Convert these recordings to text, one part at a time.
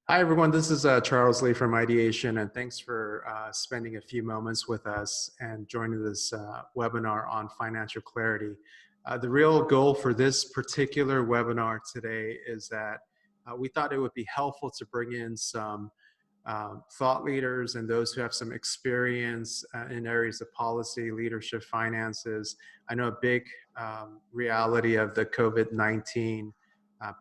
Hi, everyone. This is Charles Lee from Ideation, and thanks for spending a few moments with us and joining this webinar on financial clarity. The real goal for this particular webinar today is that we thought it would be helpful to bring in some thought leaders and those who have some experience in areas of policy, leadership, finances. I know a big reality of the COVID-19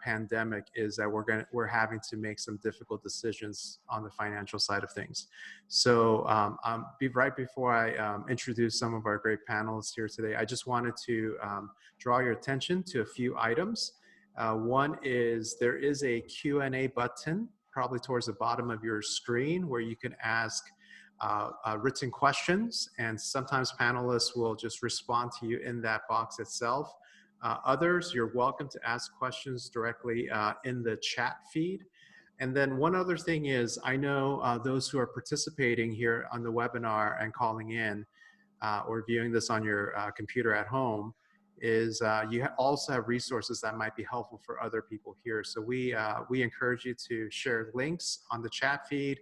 pandemic is that we're having to make some difficult decisions on the financial side of things. So right before I introduce some of our great panelists here today, I just wanted to draw your attention to a few items. One is there is a Q&A button probably towards the bottom of your screen where you can ask written questions, and sometimes panelists will just respond to you in that box itself. Others, you're welcome to ask questions directly in the chat feed. And then one other thing is, I know those who are participating here on the webinar and calling in or viewing this on your computer at home, is you also have resources that might be helpful for other people here. So we encourage you to share links on the chat feed.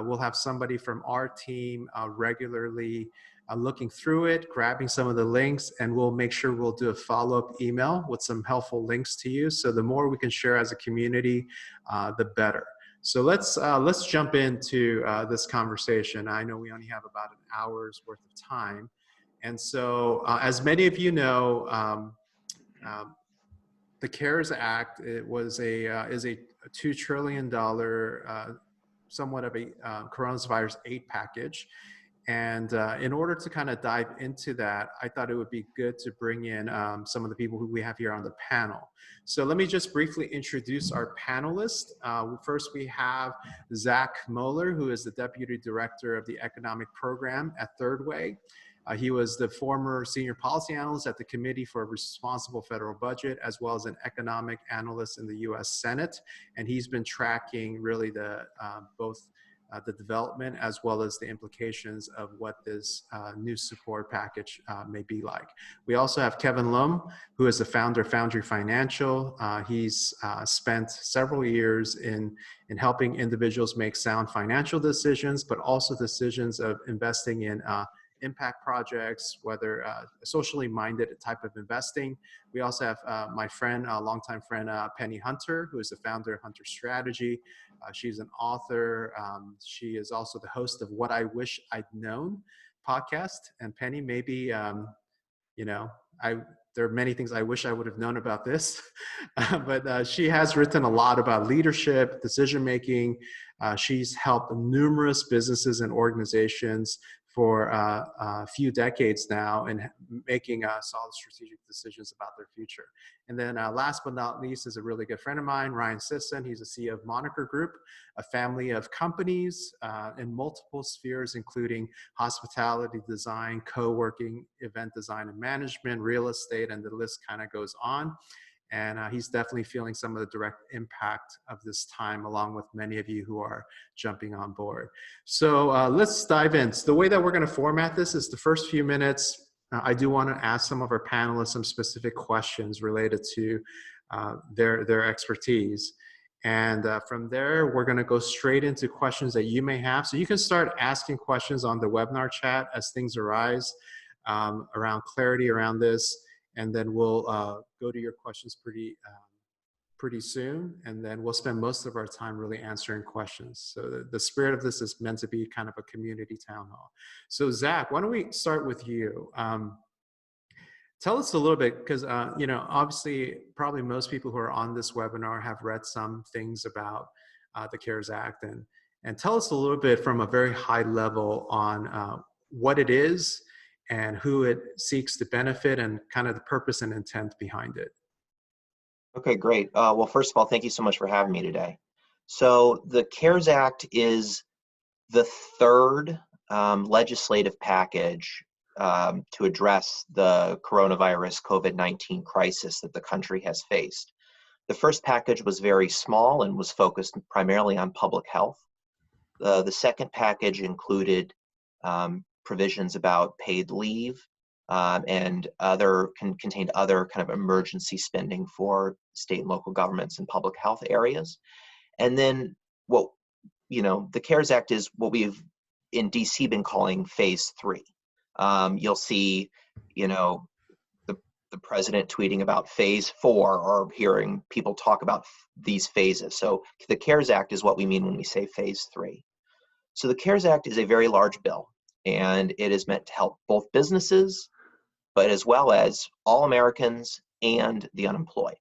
We'll have somebody from our team regularly looking through it, grabbing some of the links, and we'll make sure we'll do a follow-up email with some helpful links to you. So the more we can share as a community, the better. So let's jump into this conversation. I know we only have about an hour's worth of time. And so as many of you know, the CARES Act is a $2 trillion, somewhat of a coronavirus aid package. And in order to kind of dive into that, I thought it would be good to bring in some of the people who we have here on the panel. So let me just briefly introduce our panelists. First, we have Zach Moeller, who is the Deputy Director of the Economic Program at Third Way. He was the former senior policy analyst at the Committee for a Responsible Federal Budget, as well as an economic analyst in the U.S. Senate. And he's been tracking really both the development as well as the implications of what this new support package may be like. We also have Kevin Lum, who is the founder of Foundry Financial. He's spent several years in helping individuals make sound financial decisions, but also decisions of investing in impact projects, whether socially minded type of investing. We also have my friend, longtime friend, Penny Hunter, who is the founder of Hunter Strategy. She's an author. She is also the host of What I Wish I'd Known podcast. And Penny, maybe, you know, there are many things I wish I would have known about this, but she has written a lot about leadership, decision-making. She's helped numerous businesses and organizations for a few decades now in making solid strategic decisions about their future. And then last but not least is a really good friend of mine, Ryan Sisson. He's the CEO of Moniker Group, a family of companies in multiple spheres, including hospitality design, co-working, event design and management, real estate, and the list kind of goes on. And he's definitely feeling some of the direct impact of this time, along with many of you who are jumping on board. So let's dive in. So the way that we're going to format this is the first few minutes, I do want to ask some of our panelists some specific questions related to their expertise. And from there, we're going to go straight into questions that you may have. So you can start asking questions on the webinar chat as things arise around clarity around this. And then we'll go to your questions pretty soon, and then we'll spend most of our time really answering questions. So the spirit of this is meant to be kind of a community town hall. So Zach, why don't we start with you? Tell us a little bit, because you know, obviously, probably most people who are on this webinar have read some things about the CARES Act, and tell us a little bit from a very high level on what it is, and who it seeks to benefit, and kind of the purpose and intent behind it. Okay, great. Well, first of all, thank you so much for having me today. So the CARES Act is the third legislative package to address the coronavirus COVID-19 crisis that the country has faced. The first package was very small and was focused primarily on public health. The second package included provisions about paid leave and contained other kind of emergency spending for state and local governments and public health areas. And then the CARES Act is what we've in DC been calling phase 3. You'll see, the president tweeting about phase 4, or hearing people talk about these phases. So the CARES Act is what we mean when we say phase 3. So the CARES Act is a very large bill, and it is meant to help both businesses, but as well as all Americans and the unemployed.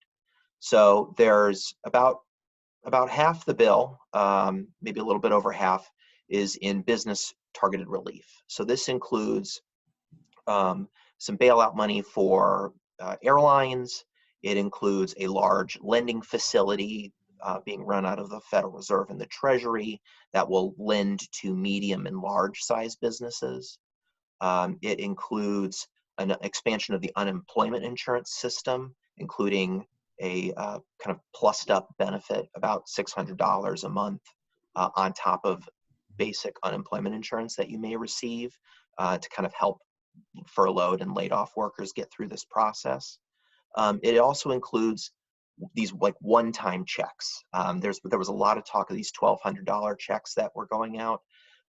So there's about half the bill, maybe a little bit over half, is in business targeted relief. So this includes some bailout money for airlines. It includes a large lending facility being run out of the Federal Reserve and the Treasury that will lend to medium and large size businesses. It includes an expansion of the unemployment insurance system, including a kind of plussed up benefit, about $600 a month on top of basic unemployment insurance that you may receive to kind of help furloughed and laid off workers get through this process. It also includes these like one-time checks. There was a lot of talk of these $1,200 checks that were going out.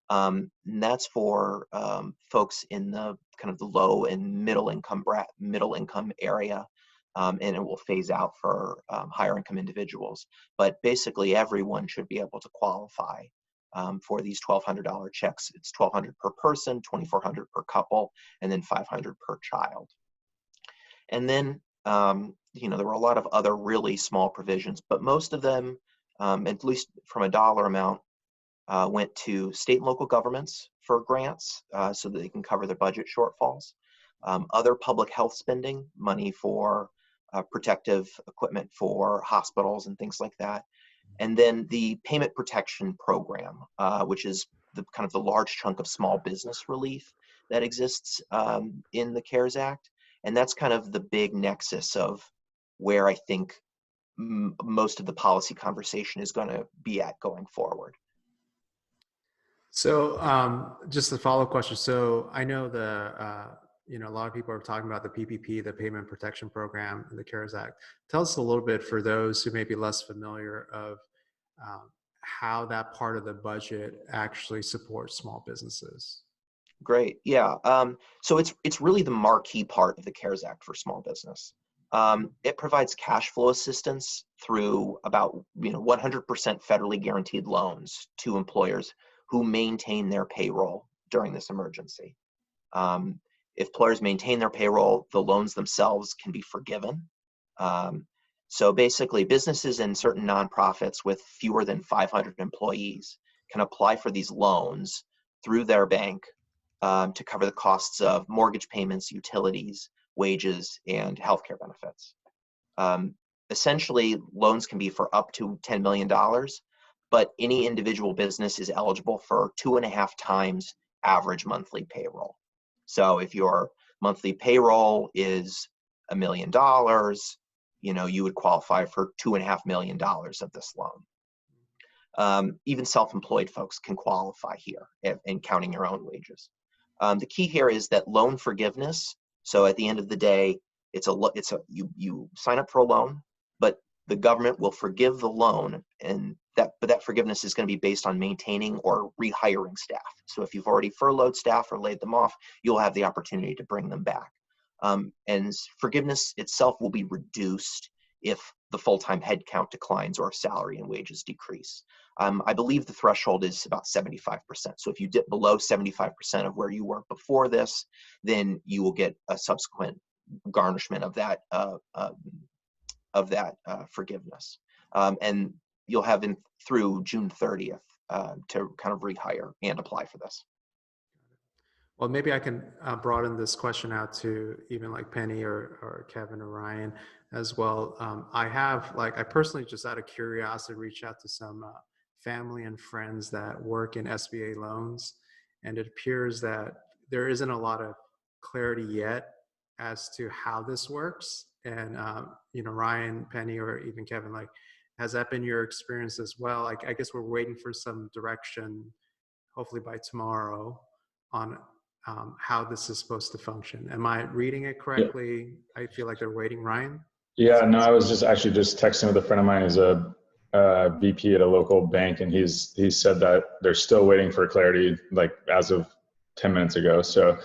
And that's for folks in the kind of the low and middle income area, and it will phase out for higher income individuals. But basically, everyone should be able to qualify for these $1,200 checks. It's $1,200 per person, $2,400 per couple, and then $500 per child. And then there were a lot of other really small provisions, but most of them, at least from a dollar amount, went to state and local governments for grants so that they can cover their budget shortfalls. Other public health spending, money for protective equipment for hospitals and things like that. And then the payment protection program, which is the kind of the large chunk of small business relief that exists in the CARES Act. And that's kind of the big nexus of where I think most of the policy conversation is going to be at going forward. So just a follow-up question. So I know a lot of people are talking about the PPP, the Payment Protection Program, and the CARES Act. Tell us a little bit, for those who may be less familiar, of how that part of the budget actually supports small businesses. Great, yeah. So it's really the marquee part of the CARES Act for small business. It provides cash flow assistance through about 100% federally guaranteed loans to employers who maintain their payroll during this emergency. If employers maintain their payroll, the loans themselves can be forgiven. So basically, businesses and certain nonprofits with fewer than 500 employees can apply for these loans through their bank to cover the costs of mortgage payments, utilities, wages, and healthcare benefits. Essentially, loans can be for up to $10 million, but any individual business is eligible for 2.5 times average monthly payroll. So if your monthly payroll is $1 million, you would qualify for $2.5 million of this loan. Even self-employed folks can qualify here in counting your own wages. The key here is that loan forgiveness. So at the end of the day, you sign up for a loan, but the government will forgive the loan, but that forgiveness is going to be based on maintaining or rehiring staff. So if you've already furloughed staff or laid them off, you'll have the opportunity to bring them back. And forgiveness itself will be reduced if the full-time headcount declines or salary and wages decrease. I believe the threshold is about 75%. So if you dip below 75% of where you were before this, then you will get a subsequent garnishment of that forgiveness. And you'll have through June 30th to kind of rehire and apply for this. Well, maybe I can broaden this question out to even like Penny or Kevin or Ryan as well. I personally, just out of curiosity, reached out to some family and friends that work in SBA loans, and it appears that there isn't a lot of clarity yet as to how this works. And Ryan, Penny, or even Kevin, has that been your experience as well? I guess we're waiting for some direction, hopefully by tomorrow, on how this is supposed to function. Am I reading it correctly? Yeah. I feel like they're waiting. Ryan? Yeah, no, I was just texting with a friend of mine who's a VP at a local bank, and he said that they're still waiting for clarity, like as of 10 minutes ago. So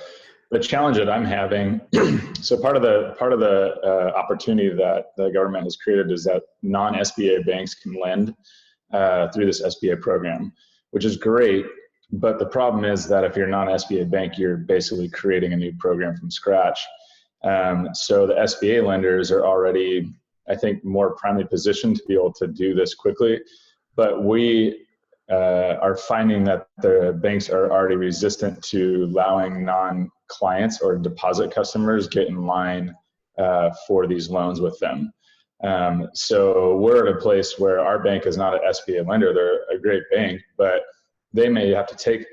the challenge that I'm having, so part of the opportunity that the government has created is that non-SBA banks can lend through this SBA program, which is great. But the problem is that if you're not an SBA bank, you're basically creating a new program from scratch. So the SBA lenders are already, I think, more primely positioned to be able to do this quickly. But we are finding that the banks are already resistant to allowing non-clients or deposit customers get in line for these loans with them. So we're at a place where our bank is not an SBA lender. They're a great bank, but they may have to take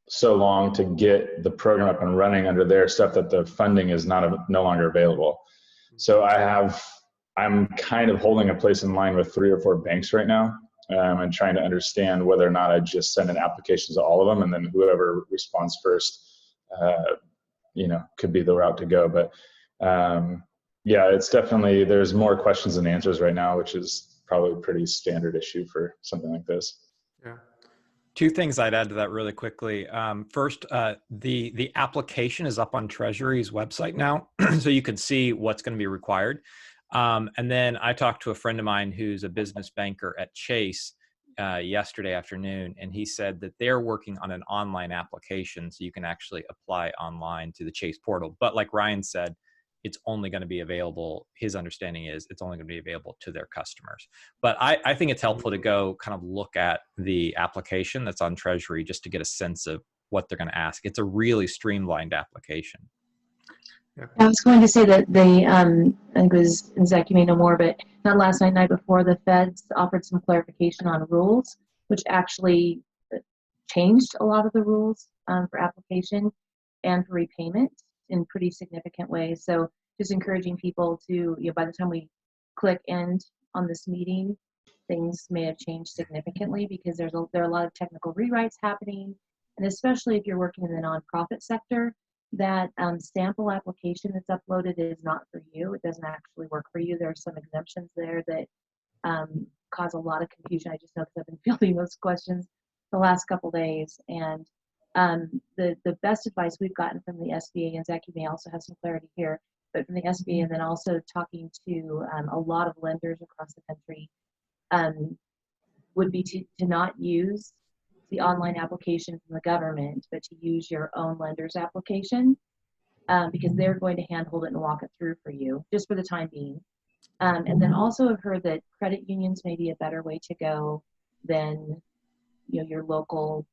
so long to get the program up and running under their stuff that the funding is no longer available. So I'm kind of holding a place in line with 3 or 4 banks right now, and trying to understand whether or not I just send an application to all of them, and then whoever responds first, could be the route to go. But yeah, it's definitely, there's more questions than answers right now, which is probably a pretty standard issue for something like this. Yeah. 2 things I'd add to that really quickly. First, the application is up on Treasury's website now, so you can see what's going to be required. And then I talked to a friend of mine who's a business banker at Chase yesterday afternoon, and he said that they're working on an online application, so you can actually apply online to the Chase portal. But like Ryan said, it's only going to be available, his understanding is it's only going to be available to their customers. But I think it's helpful to go kind of look at the application that's on Treasury just to get a sense of what they're going to ask. It's a really streamlined application. Yeah. I was going to say that they, I think it was, and Zach, you may know more, but not last night, night before, the feds offered some clarification on rules, which actually changed a lot of the rules for application and for repayment in pretty significant ways. So just encouraging people to, by the time we click end on this meeting, things may have changed significantly because there are a lot of technical rewrites happening. And especially if you're working in the nonprofit sector, that sample application that's uploaded is not for you. It doesn't actually work for you. There are some exemptions there that cause a lot of confusion. I just know because I've been fielding those questions the last couple days. And the best advice we've gotten from the SBA, and Zach, you may also have some clarity here, but from the SBA, and then also talking to a lot of lenders across the country, would be to not use the online application from the government, but to use your own lender's application, because they're going to handhold it and walk it through for you, just for the time being. And then also have heard that credit unions may be a better way to go than your local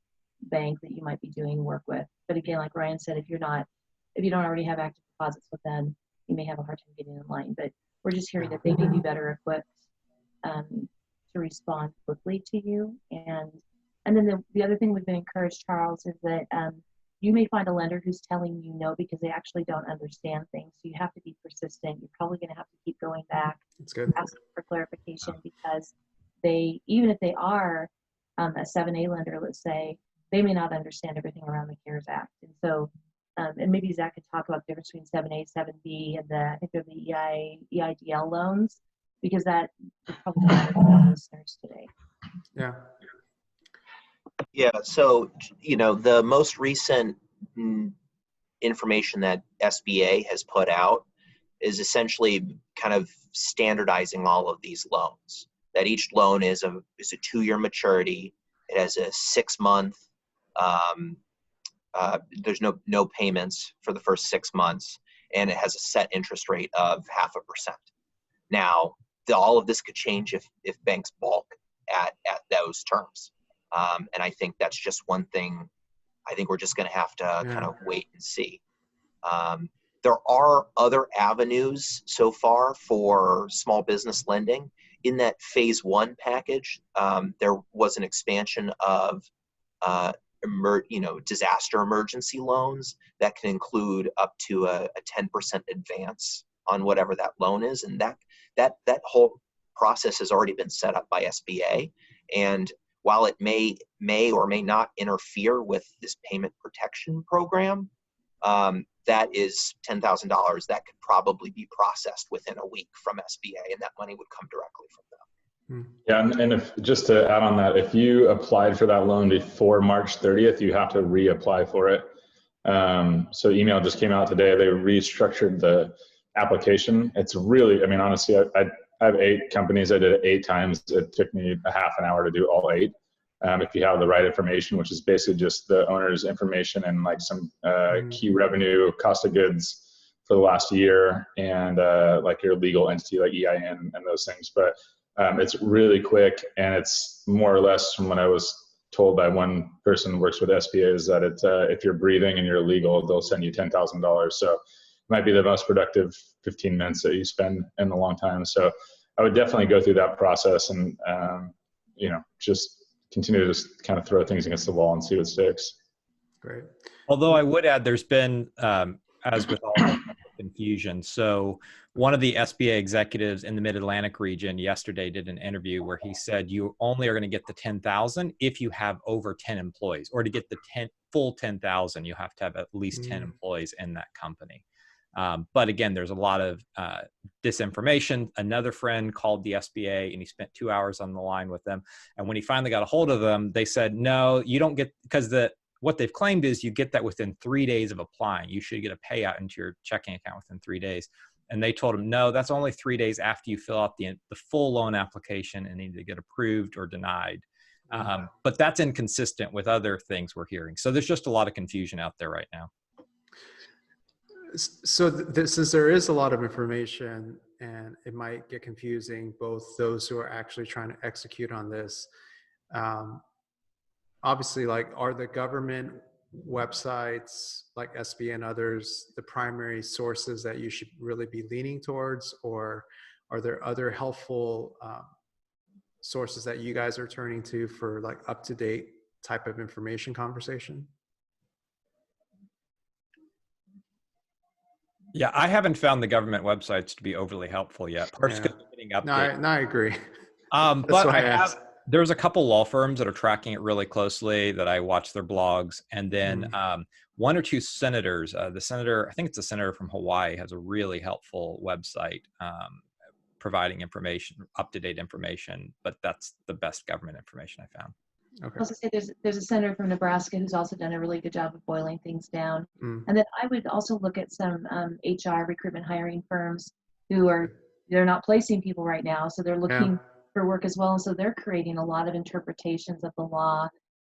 bank that you might be doing work with. But again, like Ryan said, if you don't already have active deposits with them, you may have a hard time getting in line. But we're just hearing that they may be better equipped to respond quickly to you. And then the other thing we've been encouraged, Charles, is that you may find a lender who's telling you no because they actually don't understand things. So you have to be persistent. You're probably going to have to keep going back, asking for clarification, because even if they are a 7A lender, let's say, they may not understand everything around the CARES Act. And so, and maybe Zach could talk about the difference between 7A, 7B, and I think they're the EIDL loans, because that would probably matter to our listeners today. Yeah. Yeah, so, the most recent information that SBA has put out is essentially kind of standardizing all of these loans. That each loan is a 2-year maturity. It has a 6-month, there's no payments for the first 6 months, and it has a set interest rate of 0.5%. Now, all of this could change if banks balk at those terms. And I think that's just one thing I think we're just going to have to kind of wait and see. There are other avenues so far for small business lending. In that phase 1 package, there was an expansion of disaster emergency loans that can include up to a 10% advance on whatever that loan is. And that whole process has already been set up by SBA. And while it may or may not interfere with this payment protection program, that is $10,000 that could probably be processed within a week from SBA, and that money would come directly from them. Yeah, and if just to add on that, if you applied for that loan before March 30th, you have to reapply for it. So email just came out today. They restructured the application. It's really, I mean, honestly, I have 8 companies. I did it 8 times. It took me a half an hour to do all 8. If you have the right information, which is basically just the owner's information and like some key revenue, cost of goods for the last year, and like your legal entity like EIN and those things. But it's really quick, and it's more or less from what I was told by one person who works with SBA is that if you're breathing and you're legal, they'll send you $10,000. So it might be the most productive 15 minutes that you spend in a long time. So I would definitely go through that process and, just continue to just kind of throw things against the wall and see what sticks. Great. Although I would add, there's been, as with all confusion. So one of the SBA executives in the Mid-Atlantic region yesterday did an interview where he said you only are going to get the 10,000 if you have over 10 employees, or to get the full 10,000, you have to have at least 10 employees in that company. But again, there's a lot of disinformation. Another friend called the SBA and he spent 2 hours on the line with them. And when he finally got a hold of them, they said, no, you don't get, because what they've claimed is you get that within 3 days of applying. You should get a payout into your checking account within 3 days. And they told him, no, that's only 3 days after you fill out the full loan application and need to get approved or denied. But that's inconsistent with other things we're hearing. So there's just a lot of confusion out there right now. So since there is a lot of information and it might get confusing, both those who are actually trying to execute on this, obviously, like, are the government websites like SBA and others the primary sources that you should really be leaning towards, or are there other helpful sources that you guys are turning to for like up-to-date type of information conversation? Yeah, I haven't found the government websites to be overly helpful yet. No, I agree. But there's a couple law firms that are tracking it really closely that I watch their blogs. And then 1 or 2 senators, I think it's a senator from Hawaii, has a really helpful website providing information, up-to-date information, but that's the best government information I found. Okay. I was going to say there's a senator from Nebraska who's also done a really good job of boiling things down. And then I would also look at some HR recruitment hiring firms they're not placing people right now, so they're looking for work as well. And so they're creating a lot of interpretations of the law.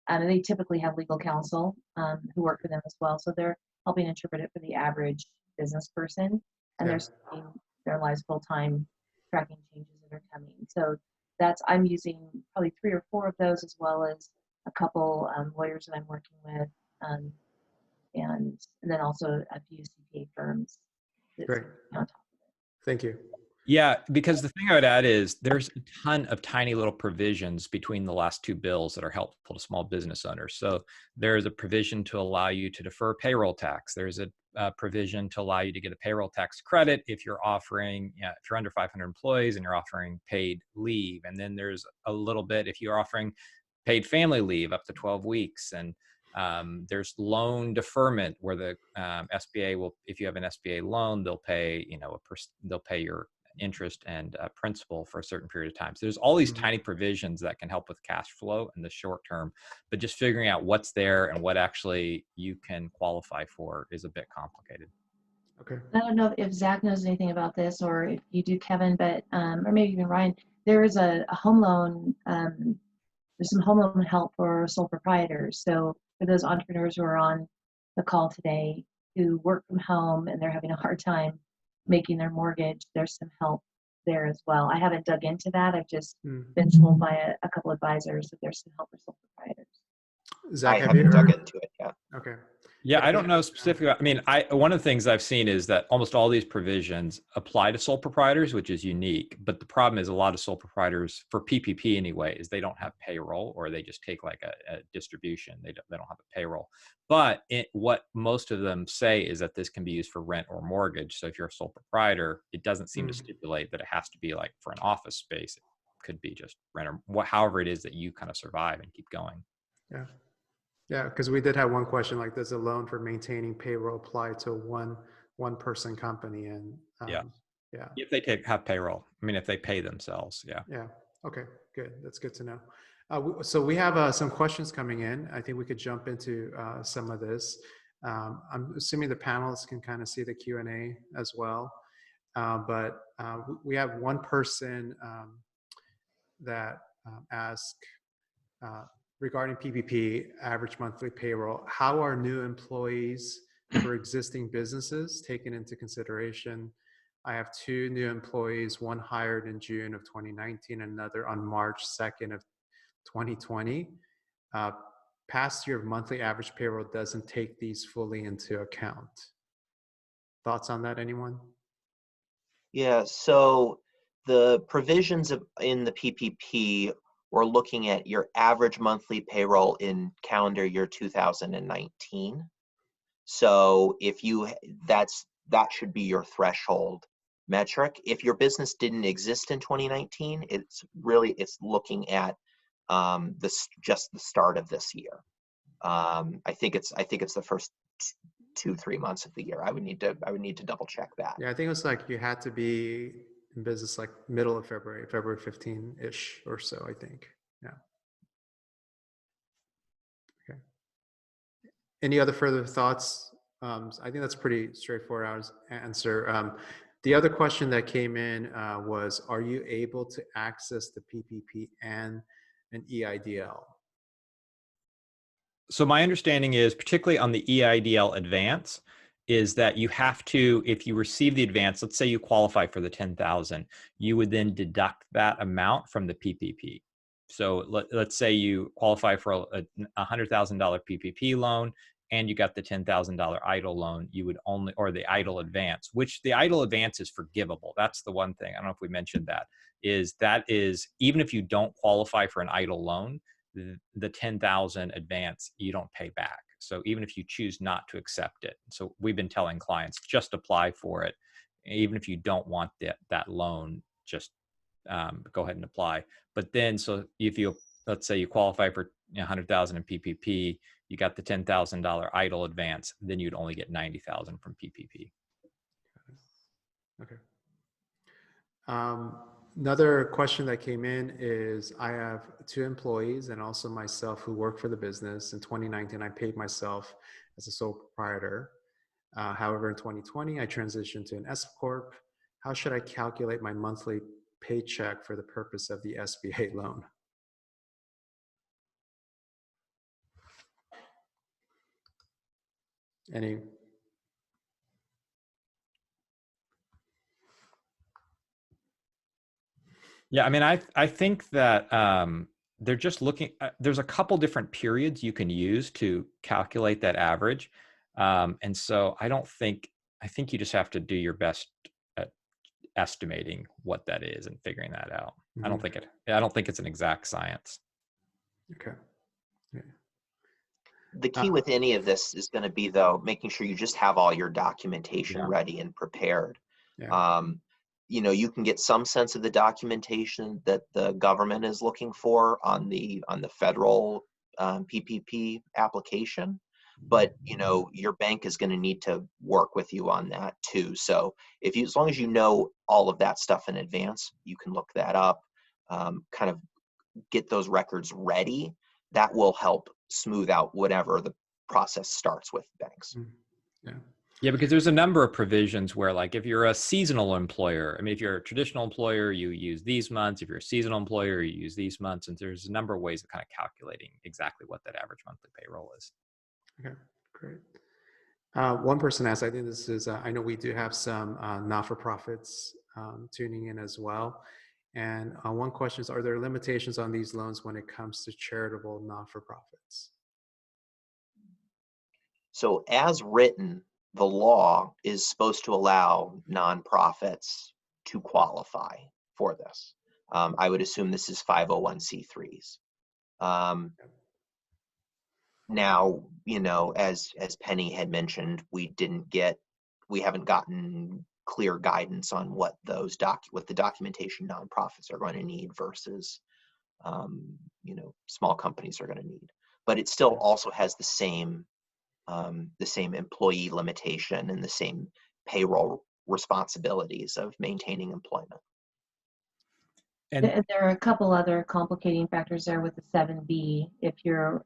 And they typically have legal counsel who work for them as well. So they're helping interpret it for the average business person. And they're spending their lives full-time tracking changes that are coming. So I'm using probably 3 or 4 of those, as well as a couple lawyers that I'm working with, and then also a few CPA firms. Great. On top of it. Thank you. Yeah, because the thing I would add is there's a ton of tiny little provisions between the last 2 bills that are helpful to small business owners. So there's a provision to allow you to defer payroll tax. There's a provision to allow you to get a payroll tax credit if you're offering, if you're under 500 employees and you're offering paid leave. And then there's a little bit if you're offering paid family leave up to 12 weeks. And there's loan deferment where the SBA will, if you have an SBA loan, they'll pay, they'll pay your interest and principal for a certain period of time. So there's all these tiny provisions that can help with cash flow in the short term, but just figuring out what's there and what actually you can qualify for is a bit complicated. Okay. I don't know if Zach knows anything about this, or if you do, Kevin, but or maybe even Ryan. There is a home loan. There's some home loan help for sole proprietors. So for those entrepreneurs who are on the call today who work from home and they're having a hard time making their mortgage, there's some help there as well. I haven't dug into that. I've just been told by a couple advisors that there's some help for sole proprietors. Zach, I haven't dug into it yet. Okay. Yeah, I don't know specifically. I mean, one of the things I've seen is that almost all these provisions apply to sole proprietors, which is unique. But the problem is a lot of sole proprietors, for PPP anyway, is they don't have payroll, or they just take like a distribution. They don't have a payroll. But what most of them say is that this can be used for rent or mortgage. So if you're a sole proprietor, it doesn't seem to stipulate that it has to be like for an office space. It could be just rent or however it is that you kind of survive and keep going. Yeah. Yeah, because we did have one question, like, does a loan for maintaining payroll apply to one person company? And yeah, if they have payroll, I mean, if they pay themselves, yeah. Okay, good. That's good to know. So we have some questions coming in. I think we could jump into some of this. I'm assuming the panelists can kind of see the Q&A as well. But we have one person that asked regarding PPP, average monthly payroll, how are new employees for existing businesses taken into consideration? I have 2 new employees, one hired in June of 2019, another on March 2nd of 2020. Past year monthly average payroll doesn't take these fully into account. Thoughts on that, anyone? Yeah, so the provisions in the PPP, we're looking at your average monthly payroll in calendar year 2019. So if you, that should be your threshold metric. If your business didn't exist in 2019, it's looking at just the start of this year. I think it's the first 2-3 months of the year. I would need to double check that. Yeah, I think it was like you had to be in business like middle of February 15-ish or so, I think. Yeah. Okay. Any other further thoughts? I think that's pretty straightforward answer. The other question that came in was, are you able to access the PPP and an EIDL? So my understanding is, particularly on the EIDL advance, is that you have to, if you receive the advance, let's say you qualify for the 10,000, you would then deduct that amount from the PPP. So let's say you qualify for a $100,000 PPP loan and you got the $10,000 EIDL loan, you would only, or the EIDL advance, which the EIDL advance is forgivable. That's the one thing. I don't know if we mentioned that is even if you don't qualify for an EIDL loan, the 10,000 advance you don't pay back. So even if you choose not to accept it, so we've been telling clients just apply for it, even if you don't want that loan, just go ahead and apply. But then, so if you, let's say you qualify for 100,000 in PPP, you got the $10,000 EIDL advance, then you'd only get 90,000 from PPP. Okay. Another question that came in is, I have 2 employees and also myself who work for the business. In 2019, I paid myself as a sole proprietor. However, in 2020, I transitioned to an S Corp. How should I calculate my monthly paycheck for the purpose of the SBA loan? Any? Yeah, I mean, I think that they're just looking, there's a couple different periods you can use to calculate that average. And so I think you just have to do your best at estimating what that is and figuring that out. Mm-hmm. I don't think it's an exact science. Okay. Yeah. The key with any of this is going to be, though, making sure you just have all your documentation ready and prepared. Yeah. You can get some sense of the documentation that the government is looking for on the federal PPP application, but your bank is going to need to work with you on that too. So as long as you know all of that stuff in advance, you can look that up, kind of get those records ready. That will help smooth out whatever the process starts with banks. Yeah. Yeah, because there's a number of provisions where, like, if you're a seasonal employer, I mean, if you're a traditional employer, you use these months. If you're a seasonal employer, you use these months. And there's a number of ways of kind of calculating exactly what that average monthly payroll is. Okay, great. One person asked, I think this is, I know we do have some not-for-profits tuning in as well. And one question is, are there limitations on these loans when it comes to charitable not-for-profits? So as written, the law is supposed to allow nonprofits to qualify for this. I would assume this is 501c3s. Now, as Penny had mentioned, we haven't gotten clear guidance on what what the documentation nonprofits are going to need versus, small companies are going to need. But it still also has the same employee limitation and the same payroll responsibilities of maintaining employment. And There are a couple other complicating factors there with the 7B. If you're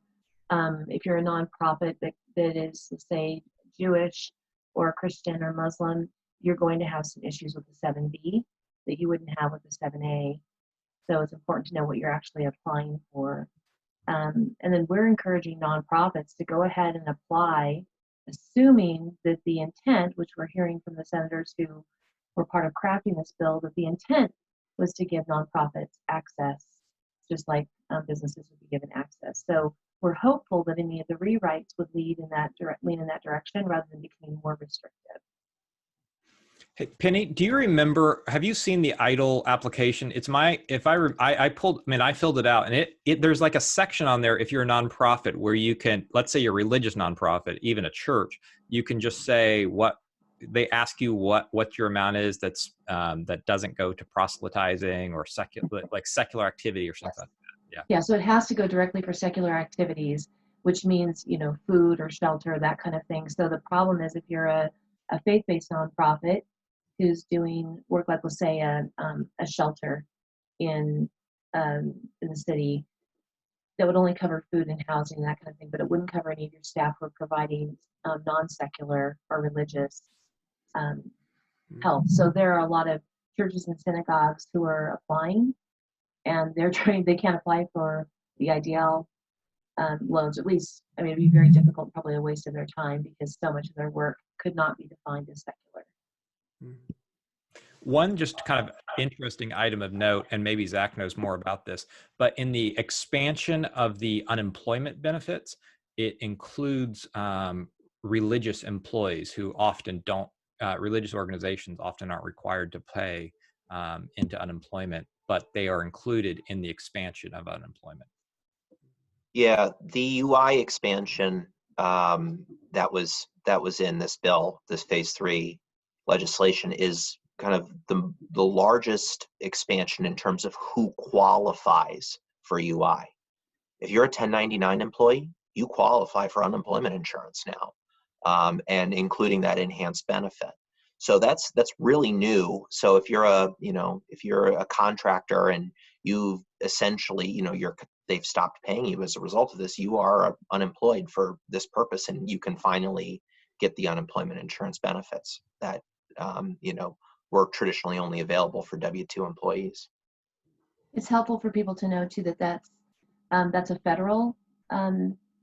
a nonprofit that is, say, Jewish or Christian or Muslim, you're going to have some issues with the 7B that you wouldn't have with the 7A. So it's important to know what you're actually applying for. And then we're encouraging nonprofits to go ahead and apply, assuming that the intent, which we're hearing from the senators who were part of crafting this bill, that the intent was to give nonprofits access, just like businesses would be given access. So we're hopeful that any of the rewrites would lean in that direction rather than becoming more restrictive. hey, Penny, do you remember, have you seen the EIDLE application? It's I filled it out, and there's like a section on there if you're a nonprofit where you can, let's say you're a religious nonprofit, even a church, you can just say what they ask you what your amount is that's that doesn't go to proselytizing or secular activity or something like that. Yeah, so it has to go directly for secular activities, which means, food or shelter, that kind of thing. So the problem is if you're a faith-based nonprofit who's doing work like, let's say, a shelter in the city, that would only cover food and housing, that kind of thing, but it wouldn't cover any of your staff who are providing non-secular or religious help. So there are a lot of churches and synagogues who are applying, and they can't apply for the IDL loans. At least, it'd be very difficult, probably a waste of their time, because so much of their work could not be defined as secular. One just kind of interesting item of note, and maybe Zach knows more about this, but in the expansion of the unemployment benefits, it includes religious employees who often don't, religious organizations often aren't required to pay into unemployment, but they are included in the expansion of unemployment. Yeah, the UI expansion that was in this bill, this phase 3 legislation, is kind of the largest expansion in terms of who qualifies for UI. If you're a 1099 employee, you qualify for unemployment insurance now, and including that enhanced benefit. So that's really new. So if you're a contractor and you've essentially, they've stopped paying you as a result of this, you are unemployed for this purpose, and you can finally get the unemployment insurance benefits that were traditionally only available for W-2 employees. It's helpful for people to know too that that's a federal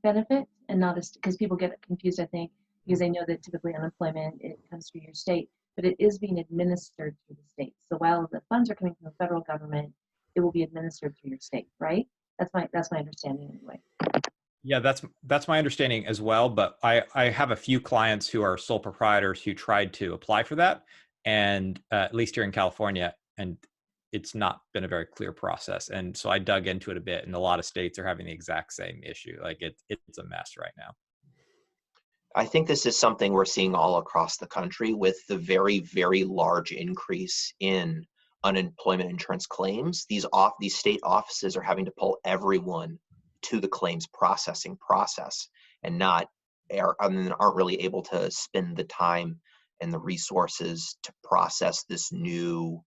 benefit, and not because people get confused, I think, because they know that typically unemployment, it comes through your state, but it is being administered through the state. So while the funds are coming from the federal government, it will be administered through your state, right? That's my understanding anyway. Yeah, that's my understanding as well. But I have a few clients who are sole proprietors who tried to apply for that, and at least here in California, and it's not been a very clear process. And so I dug into it a bit, and a lot of states are having the exact same issue. Like it's a mess right now. I think this is something we're seeing all across the country with the very, very large increase in unemployment insurance claims. These state offices are having to pull everyone to the claims processing process, and aren't really able to spend the time and the resources to process this new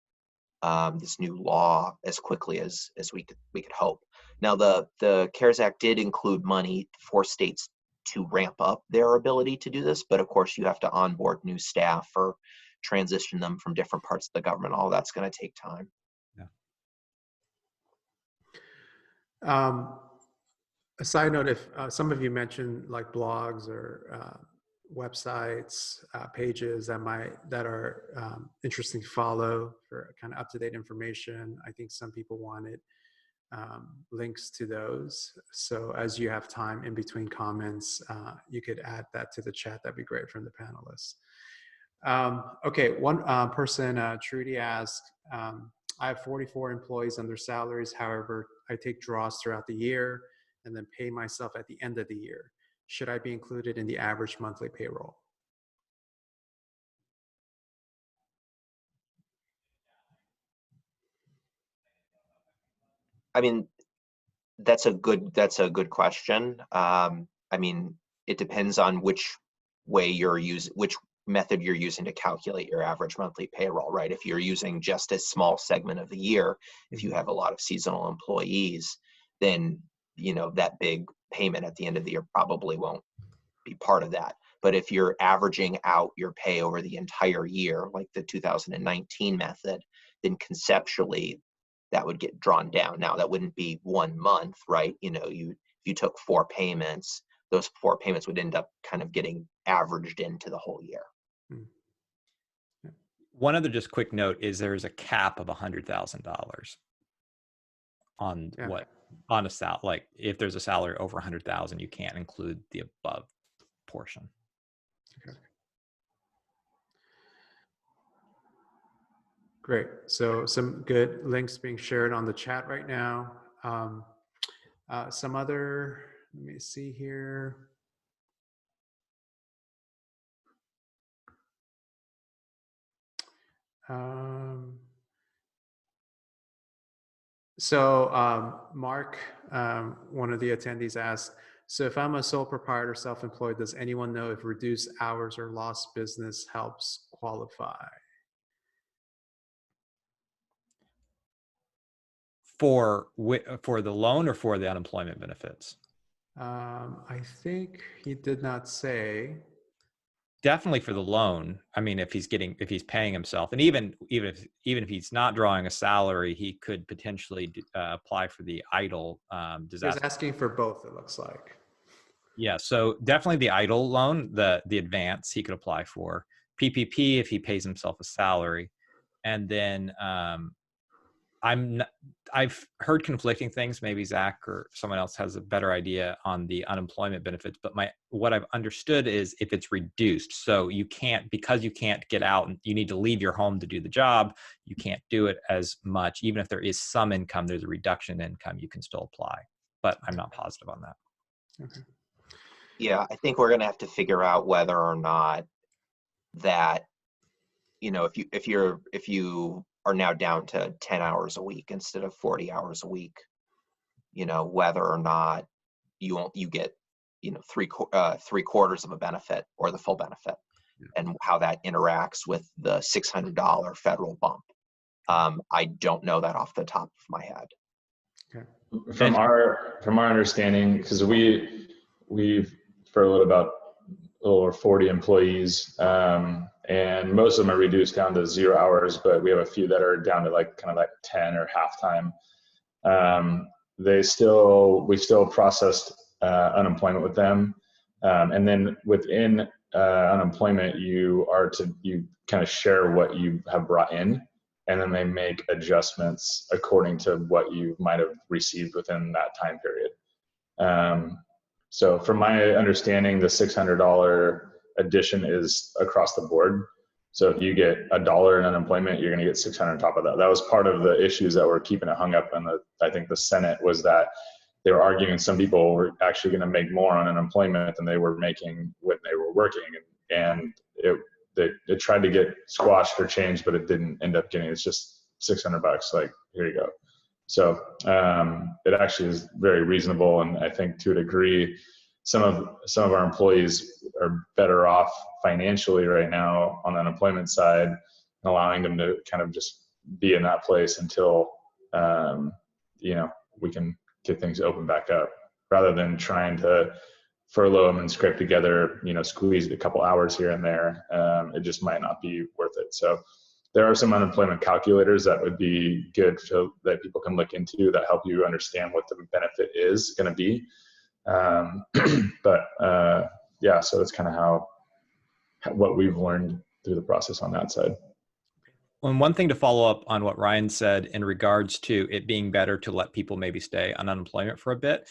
law as quickly as we could hope. Now, the CARES Act did include money for states to ramp up their ability to do this, but of course you have to onboard new staff or transition them from different parts of the government. All that's going to take time. Yeah. A side note, if some of you mentioned like blogs or websites, pages that are interesting to follow for kind of up-to-date information, I think some people wanted links to those. So as you have time in between comments, you could add that to the chat. That'd be great from the panelists. Okay, one person, Trudy, asked, I have 44 employees on their salaries. However, I take draws throughout the year and then pay myself at the end of the year. Should I be included in the average monthly payroll? I mean, that's a good question. I mean, it depends on which way you're using, which method you're using to calculate your average monthly payroll, right? If you're using just a small segment of the year, if you have a lot of seasonal employees, then, you know, that big payment at the end of the year probably won't be part of that. But if you're averaging out your pay over the entire year, like the 2019 method, then conceptually that would get drawn down. Now, that wouldn't be 1 month, right? You know, you took 4 payments, those 4 payments would end up kind of getting averaged into the whole year. One other just quick note is there's a cap of $100,000 on on a salary. Like if there's a salary over 100,000, you can't include the above portion. Okay. Great. So some good links being shared on the chat right now. Some other, let me see here. Mark, one of the attendees asked, so if I'm a sole proprietor, self-employed, does anyone know if reduced hours or lost business helps qualify? For the loan or for the unemployment benefits? I think he did not say. Definitely for the loan. I mean, if he's paying himself, and even if he's not drawing a salary, he could potentially apply for the EIDL disaster. He's asking for both, it looks like. Yeah, so definitely the EIDL loan, the advance he could apply for. PPP if he pays himself a salary, and then I've heard conflicting things. Maybe Zach or someone else has a better idea on the unemployment benefits, but what I've understood is if it's reduced, so because you can't get out and you need to leave your home to do the job, you can't do it as much. Even if there is some income, there's a reduction in income, you can still apply, but I'm not positive on that. Okay. Yeah, I think we're going to have to figure out whether or not that, you know, if you are now down to 10 hours a week instead of 40 hours a week, you know, whether or not you get, you know, three quarters of a benefit or the full benefit, and how that interacts with the $600 federal bump. I don't know that off the top of my head. Okay. From our understanding, because we've furloughed about a little over 40 employees, and most of them are reduced down to 0 hours, but we have a few that are down to like kind of like 10 or half time. We still processed unemployment with them, and then within unemployment, you kind of share what you have brought in, and then they make adjustments according to what you might have received within that time period. So from my understanding, the $600 addition is across the board. So if you get $1 in unemployment, you're going to get $600 on top of that. That was part of the issues that were keeping it hung up in I think the Senate, was that they were arguing some people were actually going to make more on unemployment than they were making when they were working. And it tried to get squashed or changed, but it didn't end up getting, it's just $600, like, here you go. So it actually is very reasonable, and I think to a degree, some of our employees are better off financially right now on the unemployment side, and allowing them to kind of just be in that place until you know, we can get things open back up, rather than trying to furlough them and scrape together, you know, squeeze a couple hours here and there. It just might not be worth it. So there are some unemployment calculators that would be good that people can look into that help you understand what the benefit is going to be. Yeah, so that's kind of what we've learned through the process on that side. And one thing to follow up on what Ryan said in regards to it being better to let people maybe stay on unemployment for a bit,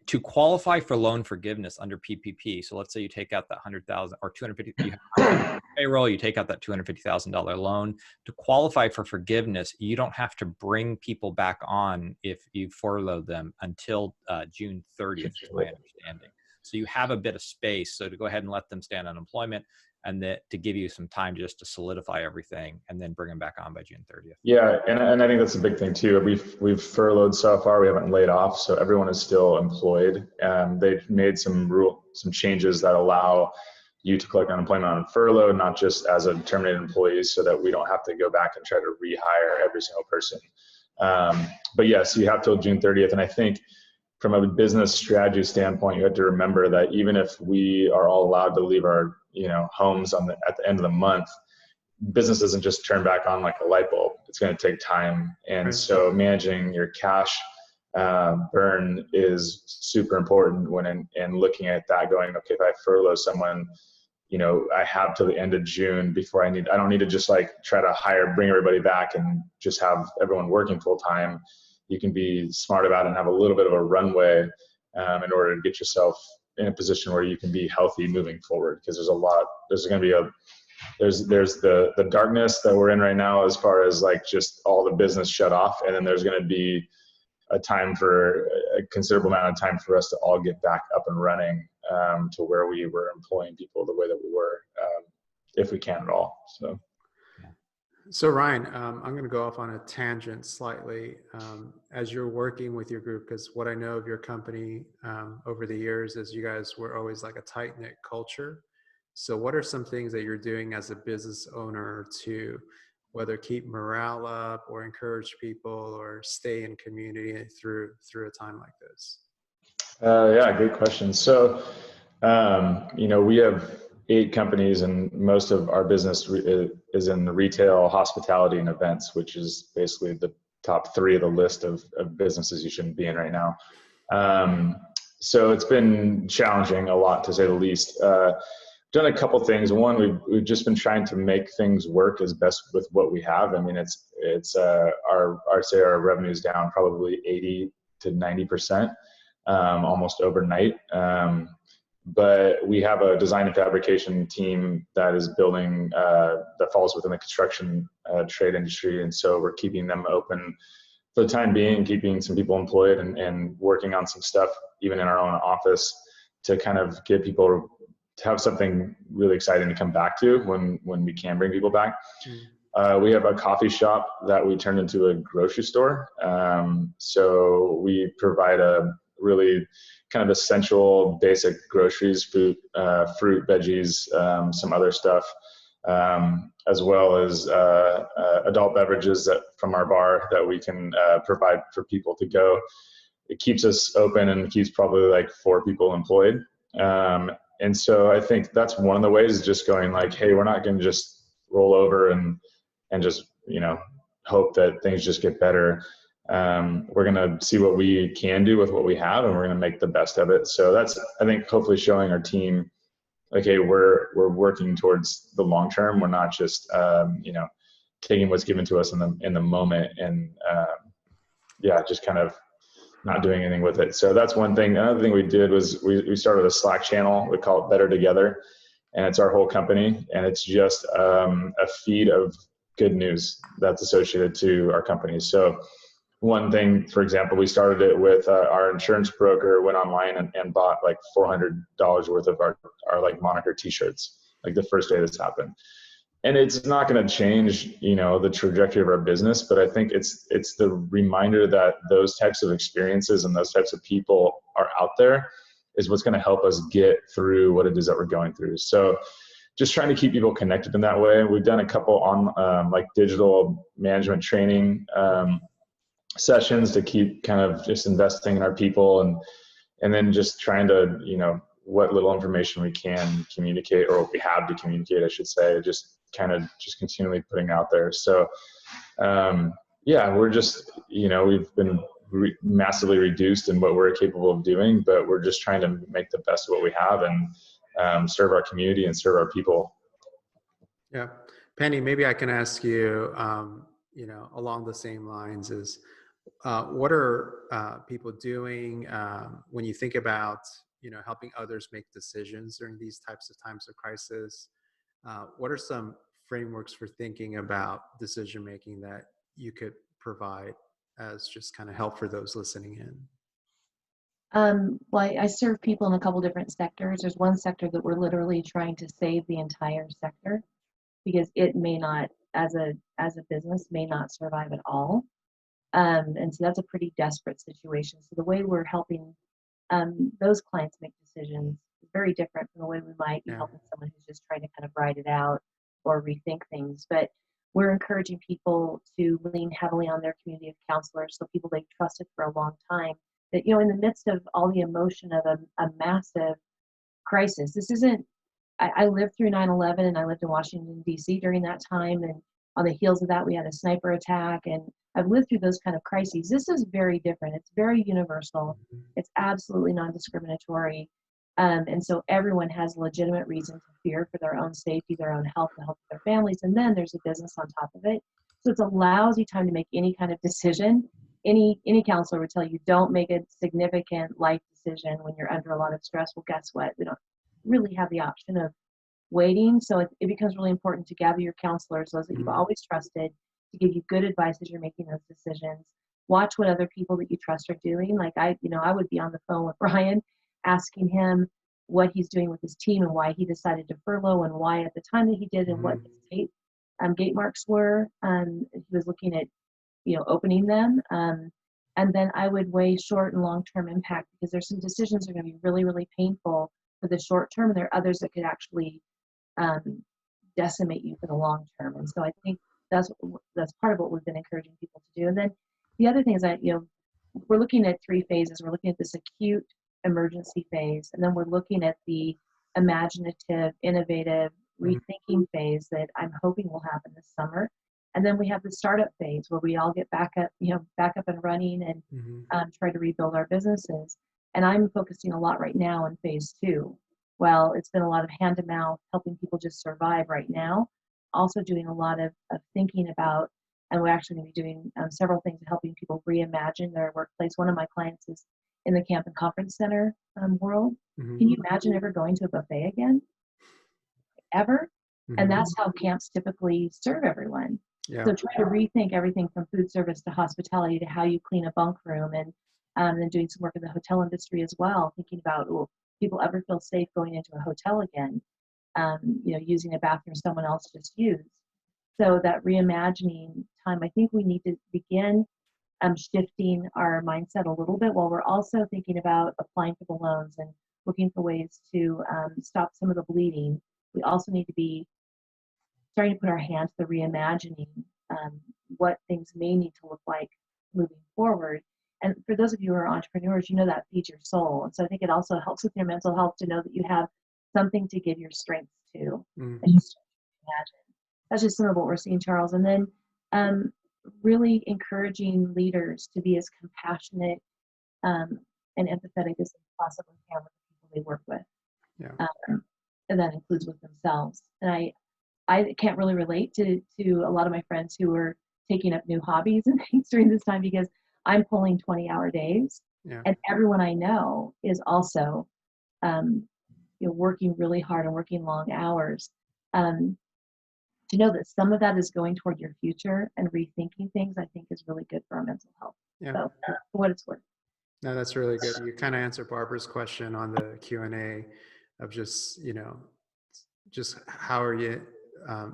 to qualify for loan forgiveness under PPP. So let's say you take out that $100,000 or $250,000 payroll, you take out that $250,000 loan. To qualify for forgiveness, you don't have to bring people back on if you furlough them until June 30th, is my understanding. So you have a bit of space. So to go ahead and let them stay on unemployment, and that to give you some time just to solidify everything, and then bring them back on by June 30th. Yeah, and I think that's a big thing too. We've furloughed so far, we haven't laid off, so everyone is still employed. They've made some changes that allow you to collect unemployment on furlough, not just as a terminated employee, so that we don't have to go back and try to rehire every single person. But yes, you have till June 30th. And I think from a business strategy standpoint, you have to remember that even if we are all allowed to leave our, homes at the end of the month, business doesn't just turn back on like a light bulb. It's going to take time. And so managing your cash burn is super important and looking at that going, okay, if I furlough someone, I have till the end of June before I don't need to just like try to bring everybody back and just have everyone working full time. You can be smart about it and have a little bit of a runway in order to get yourself in a position where you can be healthy moving forward. Because there's the darkness that we're in right now as far as like just all the business shut off. And then there's going to be a considerable amount of time for us to all get back up and running to where we were employing people the way that we were, if we can at all. So Ryan, I'm going to go off on a tangent slightly. As you're working with your group, because what I know of your company over the years is you guys were always like a tight-knit culture. So what are some things that you're doing as a business owner to whether keep morale up or encourage people or stay in community through a time like this? Yeah, good question. So, we have 8 companies, and most of our business is in the retail, hospitality, and events, which is basically the top 3 of the list of businesses you shouldn't be in right now. So it's been challenging a lot, to say the least. Done a couple things. One, we've just been trying to make things work as best with what we have. I mean, I'd say our revenue is down probably 80 to 90%, almost overnight. But we have a design and fabrication team that is building, that falls within the construction trade industry. And so we're keeping them open for the time being, keeping some people employed and working on some stuff, even in our own office, to kind of get people to have something really exciting to come back to when we can bring people back. We have a coffee shop that we turned into a grocery store. So we provide a really kind of essential basic groceries, fruit, veggies, some other stuff, as well as adult beverages from our bar that we can provide for people to go. It keeps us open and keeps probably like 4 people employed. And so I think that's one of the ways, is just going like, hey, we're not going to just roll over and just, hope that things just get better. We're going to see what we can do with what we have, and we're going to make the best of it. So that's, I think, hopefully showing our team, okay, we're working towards the long term. We're not just, taking what's given to us in the moment and, just kind of not doing anything with it. So that's one thing. Another thing we did was we started a Slack channel. We call it Better Together, and it's our whole company. And it's just a feed of good news that's associated to our company. So one thing, for example, we started it with our insurance broker went online and bought like $400 worth of our like moniker t-shirts, like the first day this happened. And it's not going to change, the trajectory of our business, but I think it's the reminder that those types of experiences and those types of people are out there is what's going to help us get through what it is that we're going through. So just trying to keep people connected in that way. We've done a couple on like digital management training sessions to keep kind of just investing in our people and then just trying to, what little information we can communicate, or what we have to communicate, I should say, just continually putting out there. So, we're just, we've been massively reduced in what we're capable of doing, but we're just trying to make the best of what we have and serve our community and serve our people. Yeah. Penny, maybe I can ask you, along the same lines is, what are people doing when you think about, helping others make decisions during these types of times of crisis? What are some frameworks for thinking about decision-making that you could provide as just kind of help for those listening in? Well, I serve people in a couple different sectors. There's one sector that we're literally trying to save the entire sector, because it may not, as a business, may not survive at all. And so that's a pretty desperate situation. So the way we're helping those clients make decisions is very different from the way we might be Yeah. helping someone who's just trying to kind of ride it out or rethink things. But we're encouraging people to lean heavily on their community of counselors, so people they've trusted for a long time, that, in the midst of all the emotion of a massive crisis, this isn't, I lived through 9/11, and I lived in Washington, D.C. during that time. And on the heels of that, we had a sniper attack. And I've lived through those kind of crises. This is very different. It's very universal. It's absolutely non-discriminatory. And so everyone has legitimate reason to fear for their own safety, their own health, the health of their families. And then there's a business on top of it. So it's a lousy time to make any kind of decision. Any counselor would tell you, don't make a significant life decision when you're under a lot of stress. Well, guess what? We don't really have the option of waiting. So it becomes really important to gather your counselors, those that you've always trusted, to give you good advice as you're making those decisions. Watch what other people that you trust are doing. Like I would be on the phone with Brian, asking him what he's doing with his team and why he decided to furlough and why at the time that he did, and what his gate marks were. He was looking at, opening them. And then I would weigh short and long-term impact, because there's some decisions that are going to be really, really painful for the short term, and there are others that could actually decimate you for the long term. And so I think that's part of what we've been encouraging people to do. And then the other thing is that, we're looking at 3 phases. We're looking at this acute emergency phase, and then we're looking at the imaginative, innovative, rethinking phase that I'm hoping will happen this summer. And then we have the startup phase, where we all get back up and running, and try to rebuild our businesses. And I'm focusing a lot right now on phase 2. Well, it's been a lot of hand to mouth, helping people just survive right now. Also doing a lot of thinking about, and we're actually going to be doing several things helping people reimagine their workplace. One of my clients is in the camp and conference center world. Can you imagine ever going to a buffet again? Ever? And that's how camps typically serve everyone. Yeah. So try to rethink everything from food service to hospitality to how you clean a bunk room, and then doing some work in the hotel industry as well, thinking about, will people ever feel safe going into a hotel again, using a bathroom someone else just used. So that reimagining time, I think we need to begin shifting our mindset a little bit, while we're also thinking about applying for the loans and looking for ways to stop some of the bleeding. We also need to be starting to put our hand to the reimagining what things may need to look like moving forward. And for those of you who are entrepreneurs, that feeds your soul. And so I think it also helps with your mental health to know that you have something to give your strengths to. And just imagine. That's just some of what we're seeing, Charles. And then really encouraging leaders to be as compassionate and empathetic as they possibly can with the people they work with. Yeah. And that includes with themselves. And I can't really relate to a lot of my friends who are taking up new hobbies and things during this time, because I'm pulling 20-hour days, and everyone I know is also, working really hard and working long hours. To know that some of that is going toward your future and rethinking things, I think is really good for our mental health. Yeah. So for what it's worth. No, that's really good. You kind of answered Barbara's question on the Q&A of just how are you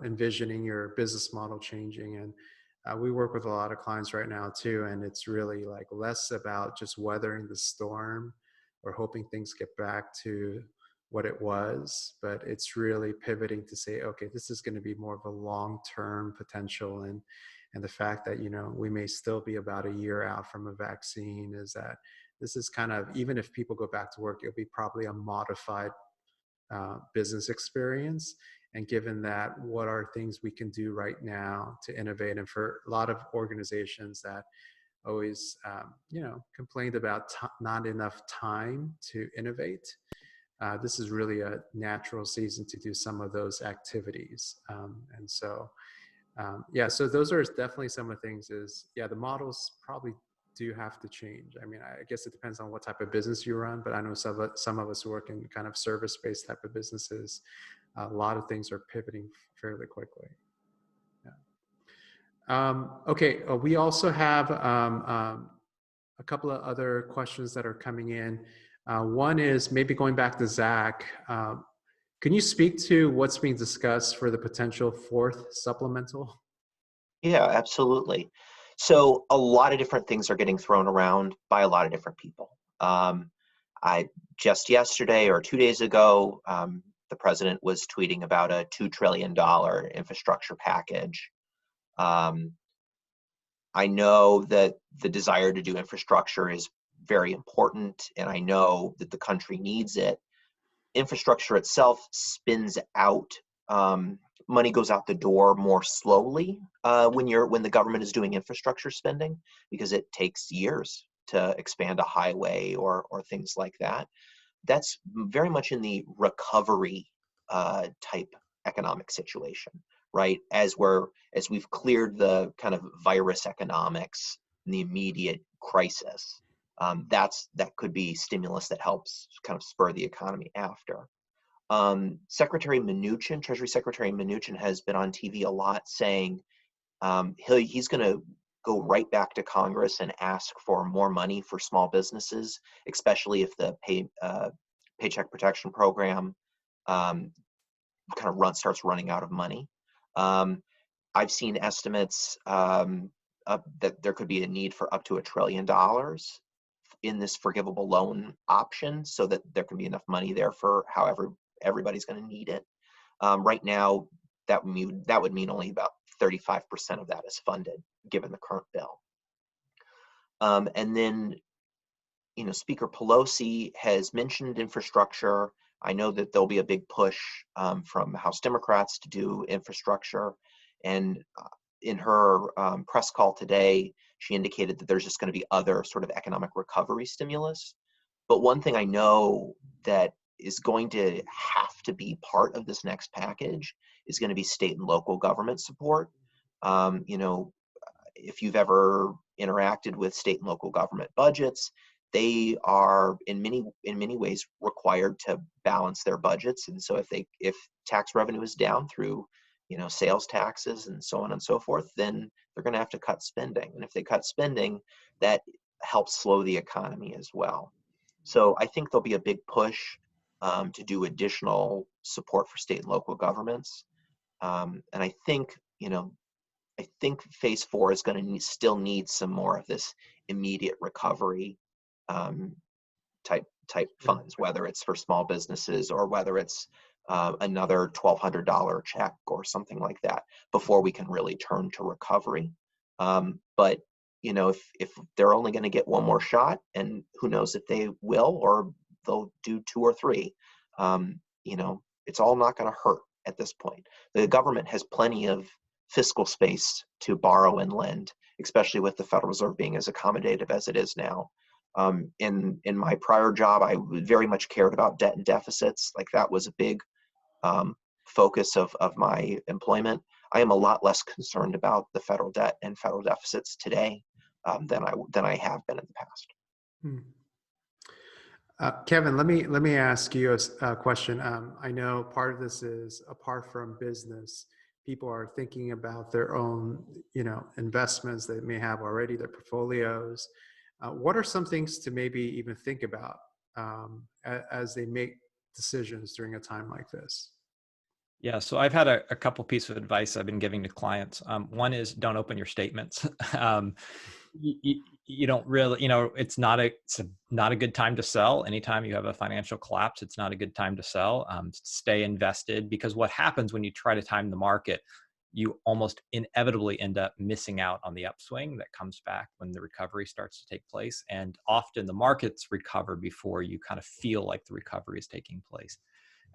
envisioning your business model changing. And we work with a lot of clients right now too, and it's really like less about just weathering the storm or hoping things get back to what it was, but it's really pivoting to say, okay, this is going to be more of a long-term potential. And the fact that, we may still be about a year out from a vaccine, is that this is kind of, even if people go back to work, it'll be probably a modified business experience. And given that, what are things we can do right now to innovate? And for a lot of organizations that always, complained about not enough time to innovate, this is really a natural season to do some of those activities. And so, so those are definitely some of the things the models probably do have to change. I mean, I guess it depends on what type of business you run, but I know some of us work in kind of service-based type of businesses. A lot of things are pivoting fairly quickly. Yeah. Okay, we also have a couple of other questions that are coming in. One is maybe going back to Zach. Can you speak to what's being discussed for the potential 4th supplemental? Yeah, absolutely. So a lot of different things are getting thrown around by a lot of different people. Just yesterday or 2 days ago, the president was tweeting about a $2 trillion infrastructure package. I know that the desire to do infrastructure is very important, and I know that the country needs it. Infrastructure itself spins out, money goes out the door more slowly when the government is doing infrastructure spending, because it takes years to expand a highway or things like that. That's very much in the recovery type economic situation, right? As we've cleared the kind of virus economics and the immediate crisis, that could be stimulus that helps kind of spur the economy after. Treasury Secretary Mnuchin has been on TV a lot saying he's going to go right back to Congress and ask for more money for small businesses, especially if the Paycheck Protection Program kind of starts running out of money. I've seen estimates that there could be a need for up to $1 trillion in this forgivable loan option, so that there can be enough money there for however everybody's going to need it. Right now, that would mean only about 35% of that is funded, given the current bill. And then, Speaker Pelosi has mentioned infrastructure. I know that there'll be a big push from House Democrats to do infrastructure. And in her press call today, she indicated that there's just going to be other sort of economic recovery stimulus. But one thing I know that is going to have to be part of this next package is going to be state and local government support. If you've ever interacted with state and local government budgets, they are in many ways required to balance their budgets. And so if tax revenue is down through sales taxes and so on and so forth, then they're going to have to cut spending. And if they cut spending, that helps slow the economy as well. So I think there'll be a big push to do additional support for state and local governments. And I think phase 4 is going to still need some more of this immediate recovery type funds, whether it's for small businesses or whether it's another $1,200 check or something like that, before we can really turn to recovery. But if they're only going to get one more shot, and who knows if they will, or they'll do 2 or 3, it's all not going to hurt at this point. The government has plenty of fiscal space to borrow and lend, especially with the Federal Reserve being as accommodative as it is now. In my prior job, I very much cared about debt and deficits. Like, that was a big focus of my employment. I am a lot less concerned about the federal debt and federal deficits today than I have been in the past. Kevin, let me ask you a question. I know part of this is, apart from business, people are thinking about their own, investments they may have already, their portfolios. What are some things to maybe even think about as they make decisions during a time like this? Yeah, so I've had a couple pieces of advice I've been giving to clients. One is, don't open your statements. You don't really, it's not a good time to sell. Anytime you have a financial collapse, it's not a good time to sell. Stay invested, because what happens when you try to time the market, you almost inevitably end up missing out on the upswing that comes back when the recovery starts to take place. And often the markets recover before you kind of feel like the recovery is taking place.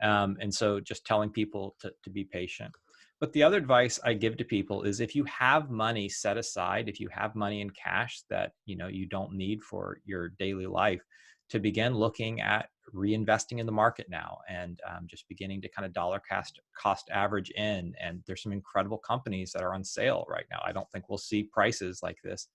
And so just telling people to be patient. But the other advice I give to people is, if you have money set aside, if you have money in cash that you don't need for your daily life, to begin looking at reinvesting in the market now, and just beginning to kind of dollar cost average in. And there's some incredible companies that are on sale right now. I don't think we'll see prices like this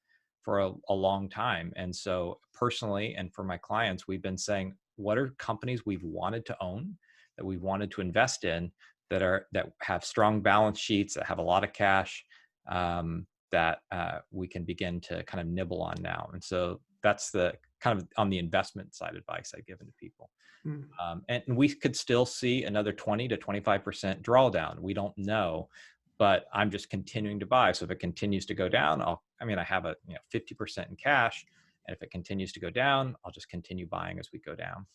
for a long time. And so personally, and for my clients, we've been saying, what are companies we've wanted to own, that we wanted to invest in, that have strong balance sheets, that have a lot of cash, that we can begin to kind of nibble on now. And so that's the kind of on the investment side advice I've given to people. And we could still see another 20 to 25% drawdown. We don't know, but I'm just continuing to buy. So if it continues to go down, I have a 50% in cash. And if it continues to go down, I'll just continue buying as we go down.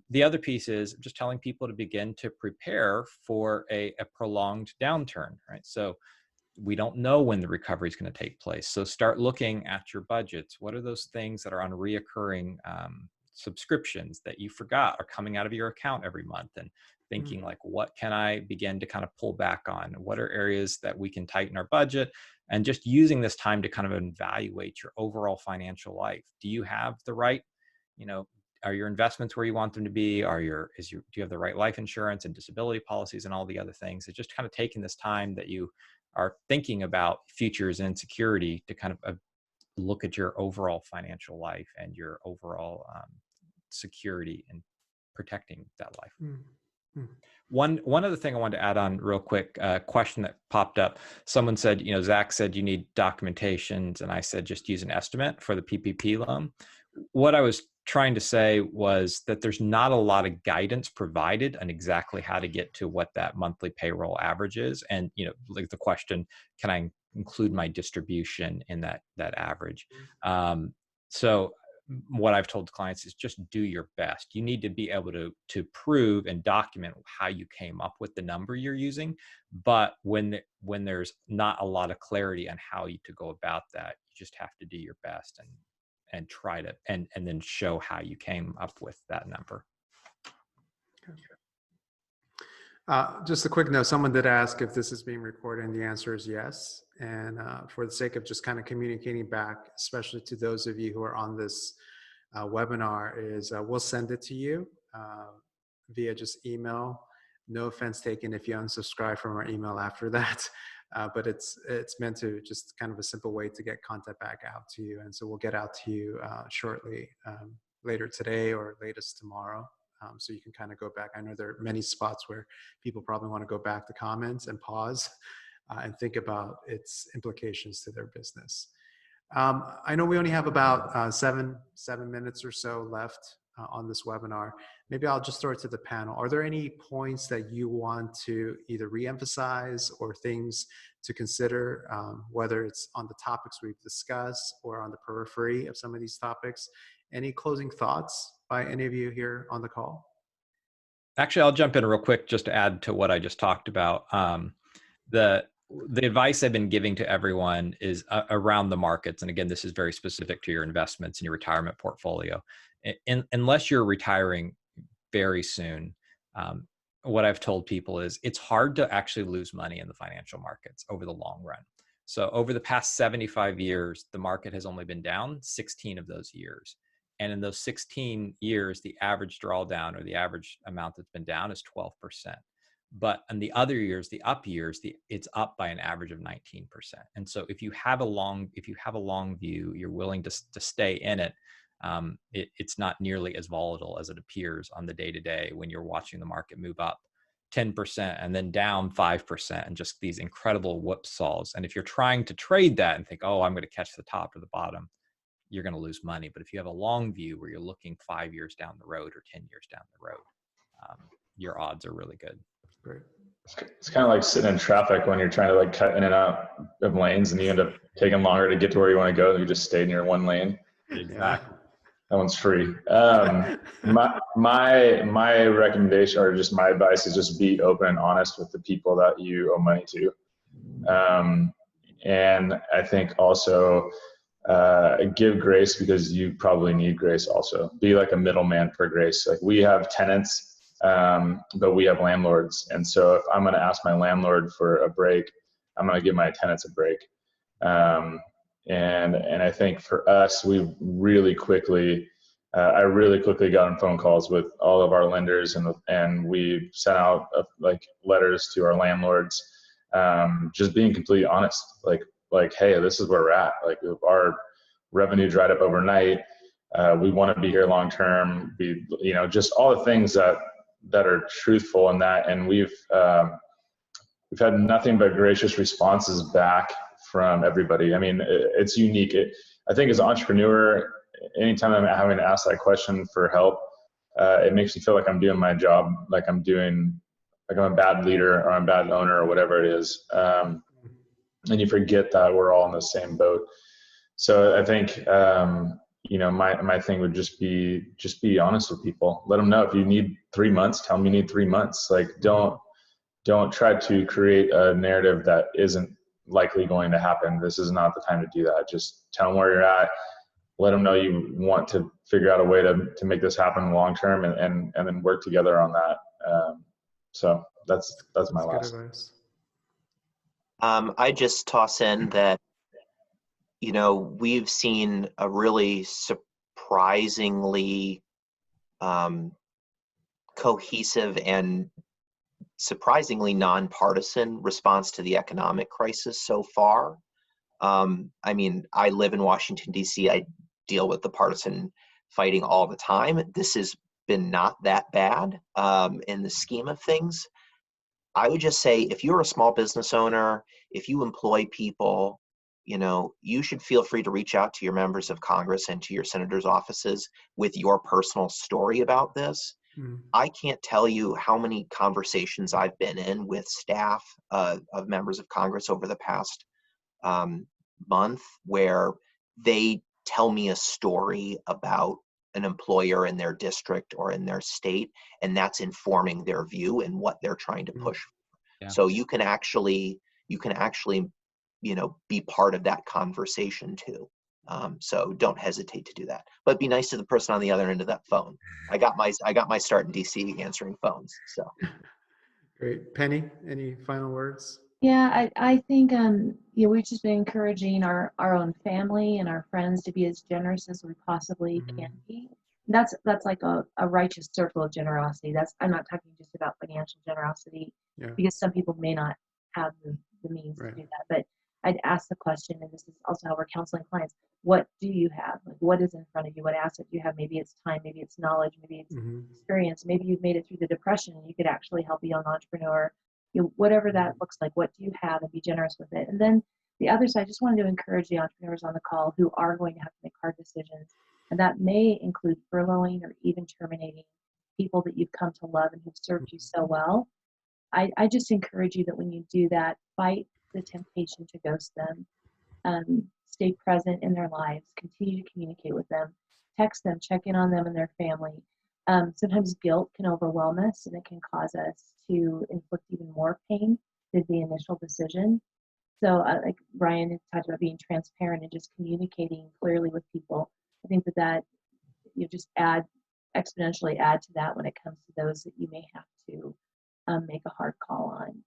The other piece is just telling people to begin to prepare for a prolonged downturn, right? So we don't know when the recovery is going to take place. So start looking at your budgets. What are those things that are on reoccurring subscriptions that you forgot are coming out of your account every month, and thinking like, what can I begin to kind of pull back on? What are areas that we can tighten our budget? And just using this time to kind of evaluate your overall financial life. Do you have the right, are your investments where you want them to be? Do you have the right life insurance and disability policies and all the other things? It's just kind of taking this time that you are thinking about futures and insecurity to kind of look at your overall financial life and your overall security and protecting that life. One other thing I wanted to add on real quick, question that popped up. Someone said, Zach said you need documentations, and I said just use an estimate for the PPP loan. What I was trying to say was that there's not a lot of guidance provided on exactly how to get to what that monthly payroll average is. And, like the question, can I include my distribution in that average? So what I've told clients is just do your best. You need to be able to prove and document how you came up with the number you're using. But when there's not a lot of clarity on how you to go about that, you just have to do your best and try to, and then show how you came up with that number. Just a quick note, someone did ask if this is being recorded, and the answer is yes. And for the sake of just kind of communicating back, especially to those of you who are on this webinar, is we'll send it to you via just email. No offense taken if you unsubscribe from our email after that. But it's meant to just kind of a simple way to get content back out to you. And so we'll get out to you shortly, later today or latest tomorrow. So you can kind of go back. I know there are many spots where people probably want to go back to comments and pause and think about its implications to their business. I know we only have about 7 minutes or so left on this webinar. Maybe I'll just throw it to the panel. Are there any points that you want to either reemphasize or things to consider, whether it's on the topics we've discussed or on the periphery of some of these topics? Any closing thoughts by any of you here on the call? Actually, I'll jump in real quick just to add to what I just talked about. The advice I've been giving to everyone is around the markets. And again, this is very specific to your investments and your retirement portfolio. Unless you're retiring very soon, what I've told people is it's hard to actually lose money in the financial markets over the long run. So over the past 75 years, the market has only been down 16 of those years. And in those 16 years, the average drawdown or the average amount that's been down is 12%. But in the other years, the up years, it's up by an average of 19%. And so if you have a long view, you're willing to stay in it. It's not nearly as volatile as it appears on the day-to-day when you're watching the market move up 10% and then down 5% and just these incredible whipsaws. And if you're trying to trade that and think, oh, I'm going to catch the top or the bottom, you're going to lose money. But if you have a long view where you're looking 5 years down the road or 10 years down the road, your odds are really good. Great. It's kind of like sitting in traffic when you're trying to like cut in and out of lanes and you end up taking longer to get to where you want to go. You just stay in your one lane. Exactly. That one's free. My recommendation or just my advice is just be open and honest with the people that you owe money to. And I think also give grace because you probably need grace also. Be like a middleman for grace. Like we have tenants, but we have landlords. And so if I'm going to ask my landlord for a break, I'm going to give my tenants a break. And I think for us, we really quickly, I really quickly got on phone calls with all of our lenders and we sent out like letters to our landlords, just being completely honest, like, hey, this is where we're at. Like our revenue dried up overnight. We want to be here long-term, just all the things that are truthful in that. And we've had nothing but gracious responses back from everybody. I mean, it's unique. I think as an entrepreneur, anytime I'm having to ask that question for help, it makes me feel like I'm doing my job, like I'm a bad leader or I'm a bad owner or whatever it is. And you forget that we're all in the same boat. So I think my thing would just be honest with people. Let them know if you need 3 months, tell them you need 3 months. Like, don't try to create a narrative that isn't likely going to happen. This is not the time to do that. Just tell them where you're at. Let them know you want to figure out a way to make this happen long term, and then work together on that. So that's my last. Good advice. I just toss in that, we've seen a really surprisingly cohesive and surprisingly nonpartisan response to the economic crisis so far. I mean, I live in Washington, D.C. I deal with the partisan fighting all the time. This has been not that bad in the scheme of things. I would just say, if you're a small business owner, if you employ people, you should feel free to reach out to your members of Congress and to your senators' offices with your personal story about this. I can't tell you how many conversations I've been in with staff of members of Congress over the past month, where they tell me a story about an employer in their district or in their state, and that's informing their view and what they're trying to push. Yeah. So you can actually be part of that conversation too. So don't hesitate to do that, but be nice to the person on the other end of that phone. I got my start in DC answering phones. So Great. Penny, any final words? Yeah, I think we've just been encouraging our own family and our friends to be as generous as we possibly can be. That's like a righteous circle of generosity. I'm not talking just about financial generosity, because some people may not have the means to do that. But I'd ask the question, and this is also how we're counseling clients: what do you have? Like, what is in front of you? What asset do you have? Maybe it's time, maybe it's knowledge, maybe it's experience, maybe you've made it through the depression and you could actually help a young entrepreneur. Whatever that looks like, what do you have, and be generous with it. And then the other side, I just wanted to encourage the entrepreneurs on the call who are going to have to make hard decisions, and that may include furloughing or even terminating people that you've come to love and who've served you so well. I just encourage you that when you do that, fight the temptation to ghost them. Stay present in their lives, continue to communicate with them, text them, check in on them and their family. Sometimes guilt can overwhelm us, and it can cause us to inflict even more pain than the initial decision. So like Brian had talked about, being transparent and just communicating clearly with people. I think that you just exponentially add to that when it comes to those that you may have to make a hard call on.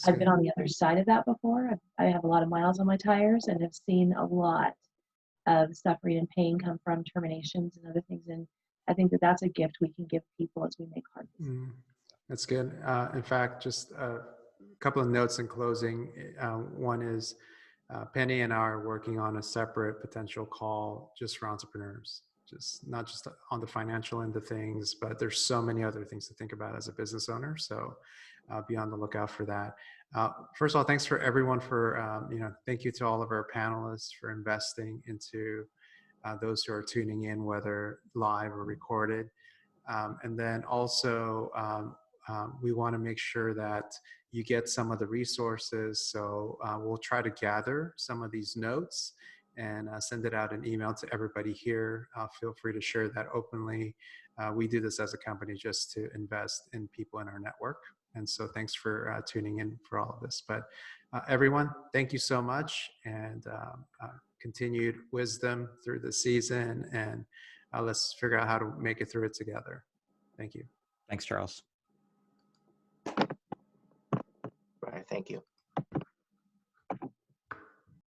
I've been on the other side of that before. I have a lot of miles on my tires and have seen a lot of suffering and pain come from terminations and other things. And I think that's a gift we can give people as we make hard decisions. That's good. In fact, just a couple of notes in closing. One is Penny and I are working on a separate potential call just for entrepreneurs, not just on the financial end of things, but there's so many other things to think about as a business owner. So be on the lookout for that. First of all, thanks for everyone for, thank you to all of our panelists for investing into those who are tuning in, whether live or recorded. And then also, we want to make sure that you get some of the resources. So we'll try to gather some of these notes and send it out an email to everybody here. Feel free to share that openly. We do this as a company just to invest in people in our network. And so thanks for tuning in for all of this. But everyone, thank you so much, and continued wisdom through the season. And let's figure out how to make it through it together. Thank you. Thanks, Charles. Right, thank you.